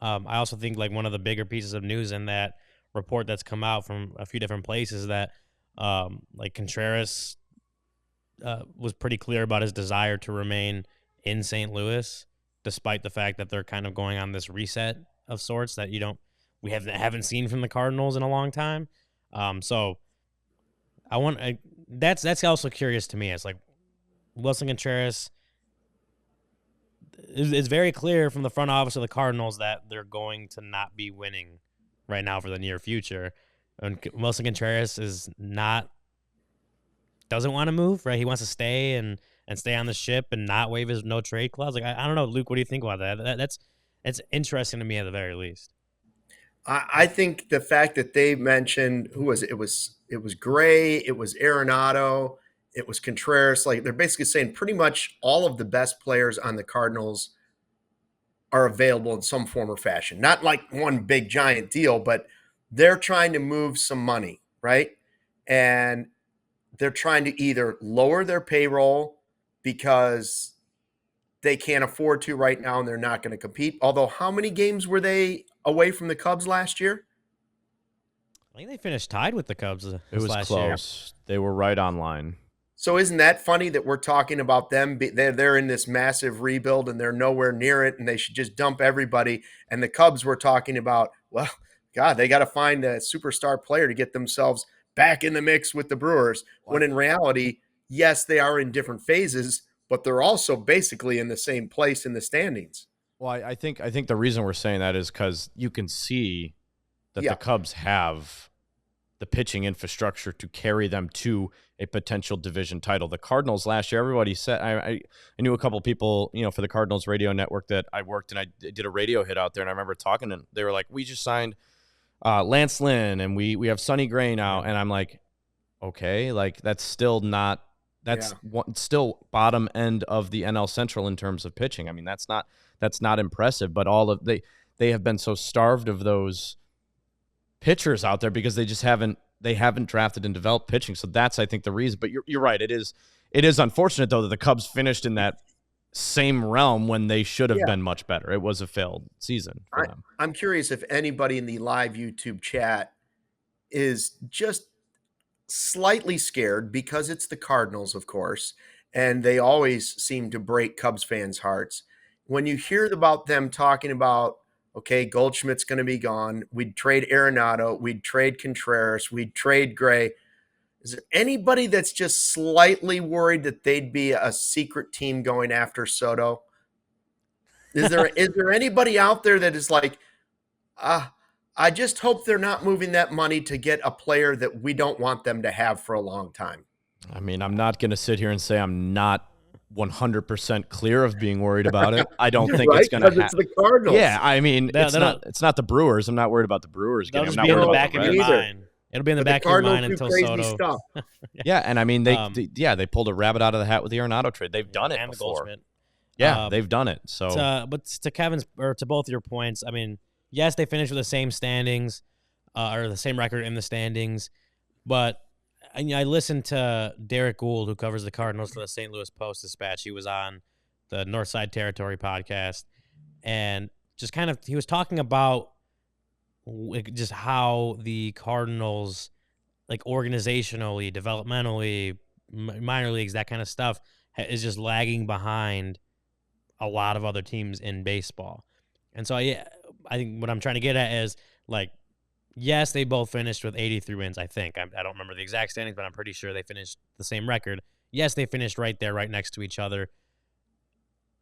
I also think like one of the bigger pieces of news in that report that's come out from a few different places that like Contreras was pretty clear about his desire to remain in St. Louis, despite the fact that they're kind of going on this reset of sorts that we haven't seen from the Cardinals in a long time. So that's also curious to me. It's like Willson Contreras. It's very clear from the front office of the Cardinals that they're going to not be winning right now for the near future. And Willson Contreras doesn't want to move, right? He wants to stay and stay on the ship and not waive his no trade clause. Like I don't know, Luke. What do you think about that? That's interesting to me at the very least. I think the fact that they mentioned who was it? It was Gray, it was Arenado, it was Contreras. Like they're basically saying pretty much all of the best players on the Cardinals are available in some form or fashion. Not like one big giant deal, but they're trying to move some money, right? And they're trying to either lower their payroll because they can't afford to right now and they're not going to compete. Although, how many games were they away from the Cubs last year? I think they finished tied with the Cubs It was last close. year. They were right on line. So isn't that funny that we're talking about them? They're in this massive rebuild and they're nowhere near it, and they should just dump everybody. And the Cubs were talking about, well, God, they got to find a superstar player to get themselves back in the mix with the Brewers. When in reality, yes, they are in different phases, but they're also basically in the same place in the standings. Well, I think the reason we're saying that is because you can see that the Cubs have the pitching infrastructure to carry them to a potential division title. The Cardinals last year, everybody said, I knew a couple of people, for the Cardinals radio network that I worked, and I did a radio hit out there, and I remember talking, and they were like, we just signed Lance Lynn, and we have Sonny Gray now, and I'm like, okay, like that's still not, still bottom end of the NL Central in terms of pitching. I mean, that's not impressive, but they have been so starved of those pitchers out there because they haven't drafted and developed pitching. So that's, I think, the reason. But you're right. It is unfortunate though that the Cubs finished in that same realm when they should have been much better. It was a failed season for them. I'm curious if anybody in the live YouTube chat is just slightly scared because it's the Cardinals, of course, and they always seem to break Cubs fans' hearts. When you hear about them talking about, okay, Goldschmidt's going to be gone, we'd trade Arenado, we'd trade Contreras, we'd trade Gray. Is there anybody that's just slightly worried that they'd be a secret team going after Soto? Is there anybody out there that is like, I just hope they're not moving that money to get a player that we don't want them to have for a long time? I mean, I'm not going to sit here and say I'm not 100% clear of being worried about it. I don't think it's going to happen. It's the Cardinals. Yeah, I mean, it's not the Brewers. I'm not worried about the Brewers. That'll just be in the back of your mind. It'll be in the back of your mind until Soto. Yeah, and I mean, they pulled a rabbit out of the hat with the Arenado trade. They've done it before. Yeah, they've done it. So, but to Kevin's or to both your points, I mean, yes, they finished with the same standings or the same record in the standings, but I listened to Derek Gould, who covers the Cardinals for the St. Louis Post-Dispatch. He was on the Northside Territory podcast, and just kind of he was talking about just how the Cardinals, like organizationally, developmentally, minor leagues, that kind of stuff, is just lagging behind a lot of other teams in baseball. And so, I think what I'm trying to get at is, like, yes, they both finished with 83 wins, I think. I don't remember the exact standings, but I'm pretty sure they finished the same record. Yes, they finished right there, right next to each other.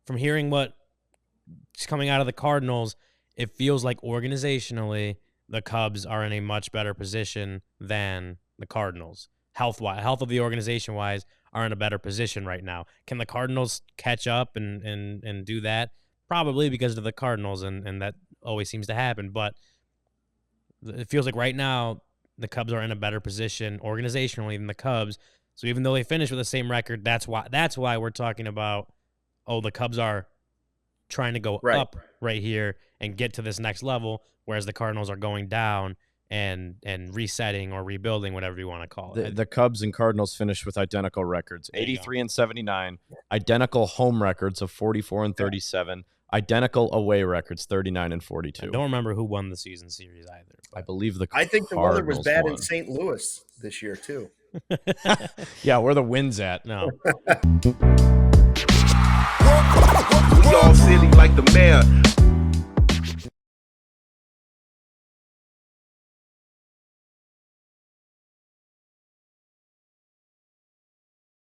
From hearing what's coming out of the Cardinals, it feels like organizationally the Cubs are in a much better position than the Cardinals. Health of the organization-wise are in a better position right now. Can the Cardinals catch up and do that? Probably, because of the Cardinals, and that always seems to happen. But it feels like right now the Cubs are in a better position organizationally than the Cubs. So even though they finished with the same record, that's why we're talking about, the Cubs are trying to go up right here and get to this next level, whereas the Cardinals are going down and resetting or rebuilding, whatever you want to call it. The Cubs and Cardinals finished with identical records, 83 and 79, identical home records of 44 and 37, identical away records, 39 and I 42. don't remember who won the season series either. I believe the I think the weather was Cardinals bad won. in St. Louis this year too. Yeah, where the wind's at. No. We all silly like the mayor.